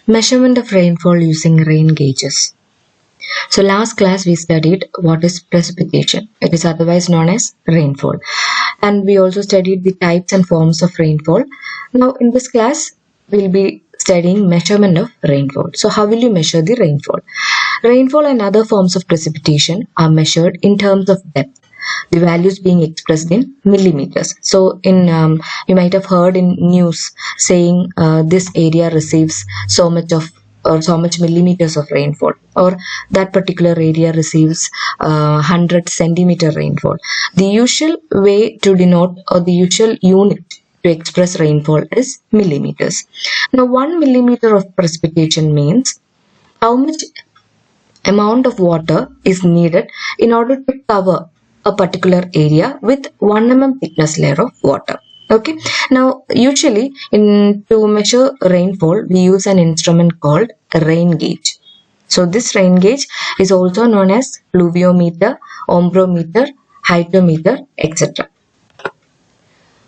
Measurement of rainfall using rain gauges. So last class we studied what is precipitation. It is otherwise known as rainfall. And we also studied the types and forms of rainfall. Now in this class we'll be studying measurement of rainfall. So how will you measure the rainfall? Rainfall and other forms of precipitation are measured in terms of depth. The values being expressed in millimeters. So in you might have heard in news saying this area receives so much of or so much millimeters of rainfall, or that particular area receives 100 centimeter rainfall. The usual way to denote, or the usual unit to express rainfall is millimeters. Now 1 millimeter of precipitation means how much amount of water is needed in order to cover a particular area with 1 mm thickness layer of water. Okay, now usually to measure rainfall we use an instrument called a rain gauge. So this rain gauge is also known as pluviometer, ombrometer, hydrometer, etc.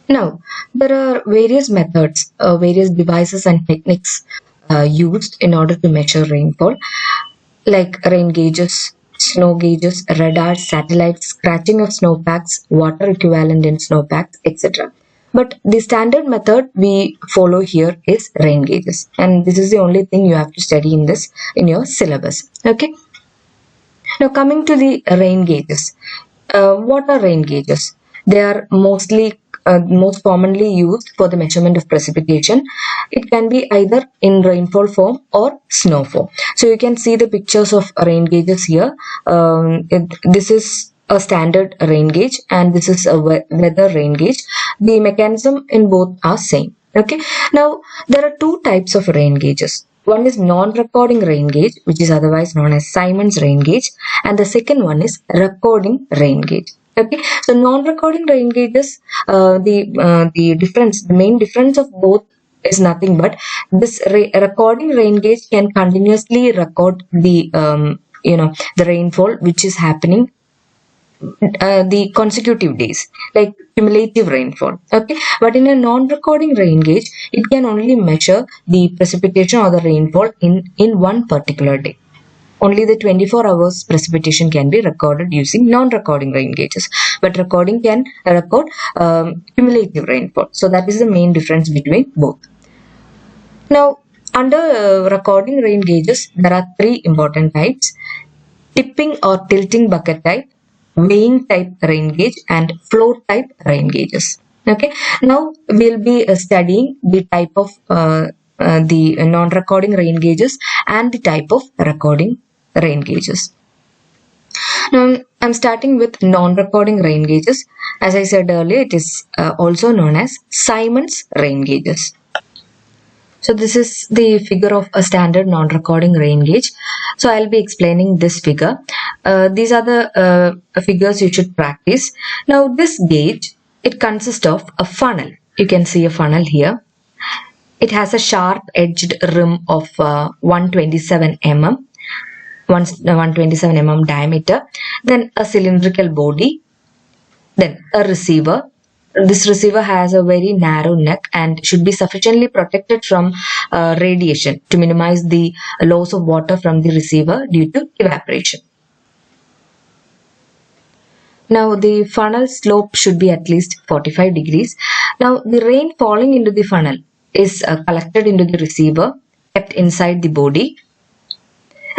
Now there are various methods, various devices and techniques used in order to measure rainfall, like rain gauges, snow gauges, radar, satellites, scratching of snowpacks, water equivalent in snowpacks, etc. But the standard method we follow here is rain gauges, and this is the only thing you have to study in your syllabus. Okay. Now coming to the rain gauges. What are rain gauges? They are most commonly used for the measurement of precipitation. It can be either in rainfall form or snow form. So you can see the pictures of rain gauges here. This is a standard rain gauge and this is a weather rain gauge. The mechanism in both are same. Okay. Now there are two types of rain gauges. One is non-recording rain gauge, which is otherwise known as Simon's rain gauge, and the second one is recording rain gauge. Okay, so non-recording rain gauges, the main difference of both is nothing but this recording rain gauge can continuously record the the rainfall which is happening the consecutive days, like cumulative rainfall. Okay, but in a non-recording rain gauge it can only measure the precipitation or the rainfall in one particular day. Only the 24 hours precipitation can be recorded using non-recording rain gauges, but recording can record cumulative rainfall. So that is the main difference between both. Now under recording rain gauges there are three important types: tipping or tilting bucket type, weighing type rain gauge, and floor type rain gauges. Okay, now we'll be studying the type of the non-recording rain gauges and the type of recording rain gauges. Now I'm starting with non-recording rain gauges. As I said earlier, it is also known as Simon's rain gauges. So this is the figure of a standard non-recording rain gauge. So I'll be explaining this figure. These are the figures you should practice. Now this gauge, it consists of a funnel. You can see a funnel here. It has a sharp edged rim of 127 mm. 127 mm diameter, then a cylindrical body, then a receiver. This receiver has a very narrow neck and should be sufficiently protected from radiation to minimize the loss of water from the receiver due to evaporation. Now the funnel slope should be at least 45 degrees. Now the rain falling into the funnel is collected into the receiver, kept inside the body,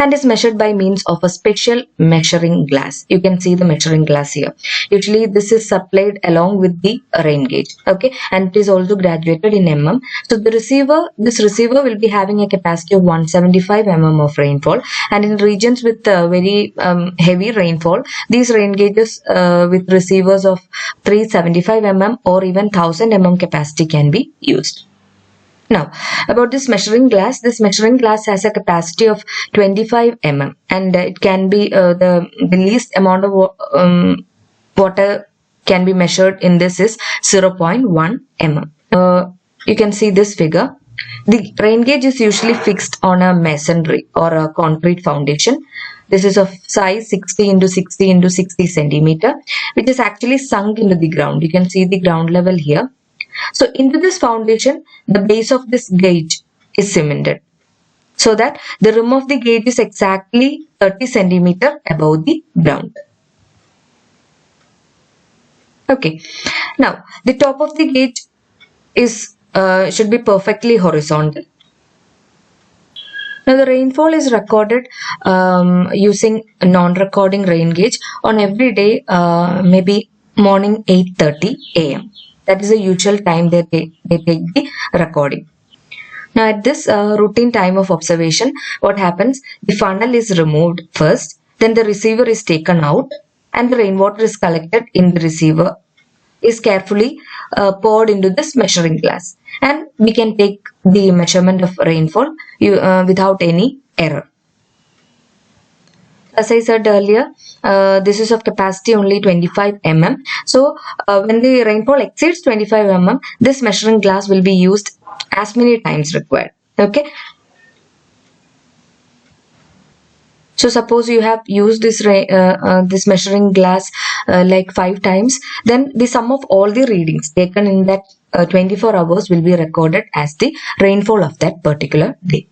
and is measured by means of a special measuring glass. You can see the measuring glass here. Usually this is supplied along with the rain gauge. Okay, and it is also graduated in mm. So this receiver will be having a capacity of 175 mm of rainfall, and in regions with very heavy rainfall, these rain gauges with receivers of 375 mm or even 1000 mm capacity can be used. Now, about this measuring glass has a capacity of 25 mm, and it can be the least amount of water can be measured in this is 0.1 mm. You can see this figure. The rain gauge is usually fixed on a masonry or a concrete foundation. This is of size 60 into 60 into 60 centimeter, which is actually sunk into the ground. You can see the ground level here. So into this foundation, the base of this gauge is cemented. so that the rim of the gauge is exactly 30 centimeter above the ground. Okay, now the top of the gauge is should be perfectly horizontal. Now the rainfall is recorded using a non-recording rain gauge on every day, maybe morning 8:30 a.m. That is the usual time that they take the recording. Now at this routine time of observation, what happens? The funnel is removed first, then the receiver is taken out and the rainwater is collected in the receiver, is carefully poured into this measuring glass, and we can take the measurement of rainfall without any error. As I said earlier, this is of capacity only 25 mm. So when the rainfall exceeds 25 mm, this measuring glass will be used as many times required. Okay. So suppose you have used this measuring glass like 5 times, then the sum of all the readings taken in that 24 hours will be recorded as the rainfall of that particular day.